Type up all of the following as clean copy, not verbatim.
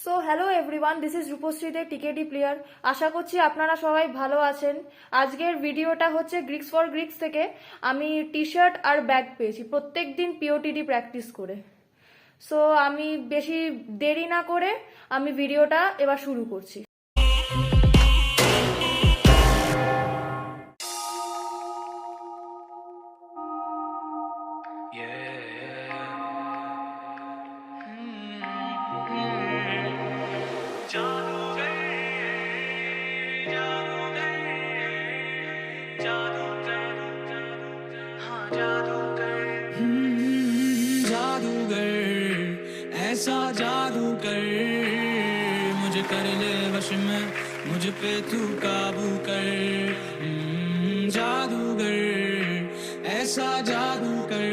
So hello everyone, this is Rupshree Dey TKD player. আশা করছি আপনারা সবাই ভালো আছেন। আজকের ভিডিওটা হচ্ছে গ্রিক্স ফর গ্রিক্স থেকে। আমি টি শার্ট আর ব্যাগ পেয়েছি প্রত্যেক দিন পিওটিডি প্র্যাকটিস করে। সো আমি বেশি দেরি না করে আমি ভিডিওটা এবার শুরু করছি। जादूगर ऐसा जादू कर मुझे कर ले वश में मुझ पे तू काबू कर जादूगर ऐसा जादू कर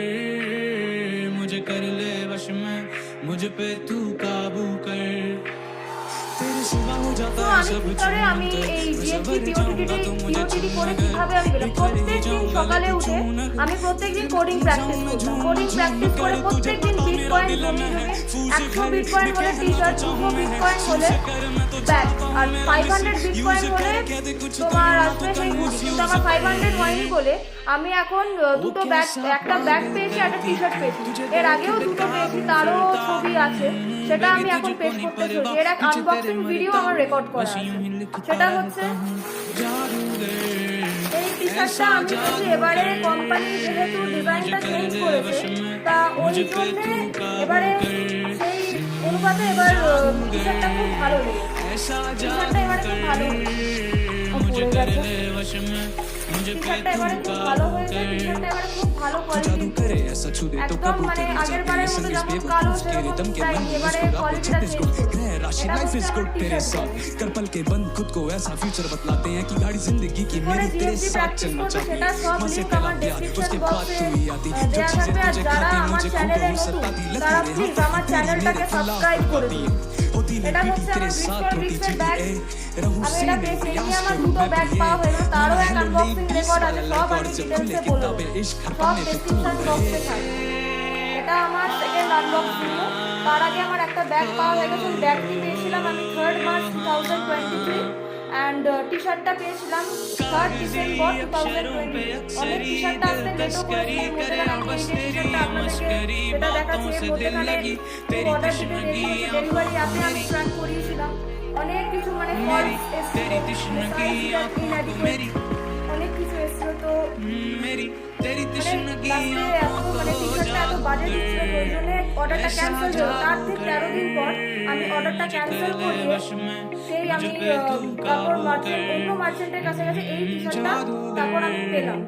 मुझे कर ले वश में मुझ पे तू काबू कर तेरे सिवा हो जाता है सब আমি এই জিএসটি পিওটিডি করে কিভাবে আমি বেরোবো। প্রত্যেকদিন সকালে উঠে আমি প্রত্যেকদিন কোডিং প্র্যাকটিস করতাম। কোডিং প্র্যাকটিস করে প্রত্যেকদিন বিটকয়েন জমিয়ে 100 বিটকয়েন হলে টি শার্ট, 200 বিটকয়েন হলে ব্যাগ, আর 500 বিটকয়েন হলে তোমার আসবে সেই হুডি। কিন্তু আমার 500 হয়নি বলে আমি এখন দুটো ব্যাগ, একটা ব্যাগ পেয়েছি, একটা টি শার্ট পেয়েছি। এর আগেও দুটো পেয়েছি, তারও ছবি আছে, সেটা আমি এখন পেশ করতে চলছি। এর এক আনবক্সিং ভিডিও আমার রেকর্ড করা আছে। সেটা হচ্ছে এই টি শার্টটা আমি বলছি এবারে কোম্পানি যেহেতু ডিজাইনটা চেঞ্জ করেছে, তা ওই জন্য এবারে সেই অনুপাতে এবার টি শার্টটা খুব ভালো লেগেছে। টি শার্টটা এবারে খুব ভালো পড়ে গেছে। টি শার্টটা এবারে খুব ভালো হয়েছে। টি শার্টটা এবারে খুব ভালো কোয়ালিটি, একদম মানে আগের বারের মতো যেমন কালো সেরকম চাই, এবারে কোয়ালিটিটা চেঞ্জ করেছে। এটা হচ্ছে আমার টি শার্ট। कर पल के बंद खुद को ऐसा फ्यूचर बतलाते हैं कि गाड़ी जिंदगी की मेरी तेरे साथ चलना चाहती है वहां से तेरा प्यार उसके बाद तू ही आती जो चीजें तुझे खाती मुझे खूब सताती लगती रे প্লিজ আমার চ্যানেলটাকে সাবস্ক্রাইব করে দিন। এটা হচ্ছে আমার গ্রিক্স ফর গ্রিক্সের ব্যাগ। আমি এটা পেয়েছি, এই আমার দুটো ব্যাগ পাওয়া হলো, তারও এক আনবক্সিং রেকর্ড আছে। সব আমি ডিটেলসে বলবো, সব ডেসক্রিপশন বক্সে থাকবে। এটা আমার সেকেন্ড আনবক্সিং। তার আগে আমার একটা ব্যাগ পাওয়া হয়ে গেছে। ব্যাগটি পেয়েছিলাম আমি 3rd মার্চ 2023 অ্যান্ড টি শার্টটা পেয়েছিলাম 3rd ডিসেম্বর 2020। অনেক টি শার্টটা আসতে লেটও করেছিলাম। টি শার্টটা আপনাদেরকে সেটা দেখাচ্ছি। মধ্যেখানে অর্ডার দিতে ডেলিভারি অ্যাপে আমি ট্র্যাক করিয়েছিলাম। অনেক কিছু মানে ফলস এসেছিল, অনেক কিছু এসেছিল। তো অর্ডারটা ক্যান্সেল হলো। তার ঠিক 13 দিন পর আমি অর্ডারটা ক্যান্সেল করিয়ে সেই আমি তারপর অন্য মার্চেন্টের কাছে গেছে এই টি শার্টটা তারপর আমি পেলাম।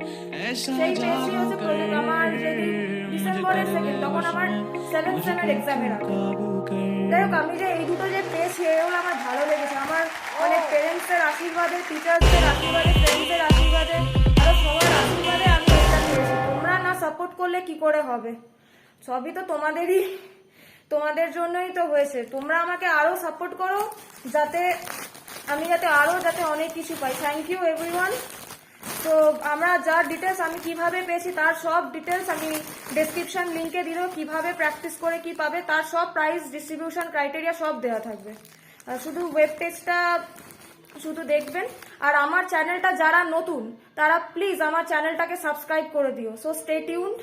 সেই পেয়েছি হচ্ছে প্রজেক্ট আমার যেদিন ডিসেম্বরের 2nd, তখন আমার 7th সেমের এক্সামের আগে। যাই হোক, আমি যে এই দুটো যে পেয়েছি এগুলো আমার ভালো লেগেছে। আমার অনেক প্যারেন্টসের আশীর্বাদে, টিচার্সদের আশীর্বাদে, ফ্রেন্ডসদের আশীর্বাদে, আরো সবার আশীর্বাদে আমি এটা পেয়েছি। তোমরা না সাপোর্ট করলে কি করে হবে? সবই তো তোমাদের জন্যই তো হয়েছে। তোমরা আমাকে আরো সাপোর্ট করো যাতে আমি আরো অনেক কিছু পাই। Thank you everyone. তো আমরা যার ডিটেলস আমি কিভাবে পেয়েছি তার সব ডিটেলস আমি ডেসক্রিপশন লিঙ্কে দিলেও, কিভাবে প্র্যাকটিস করে কি পাবে তার সব প্রাইস, ডিস্ট্রিবিউশন ক্রাইটেরিয়া সব দেওয়া থাকবে। শুধু ওয়েব পেজটা শুধু দেখবেন। আর আমার চ্যানেলটা যারা নতুন তারা প্লিজ আমার চ্যানেলটাকে সাবস্ক্রাইব করে দিও। So stay tuned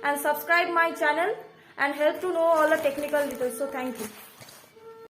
and subscribe my channel and help to know all the technical details. So thank you.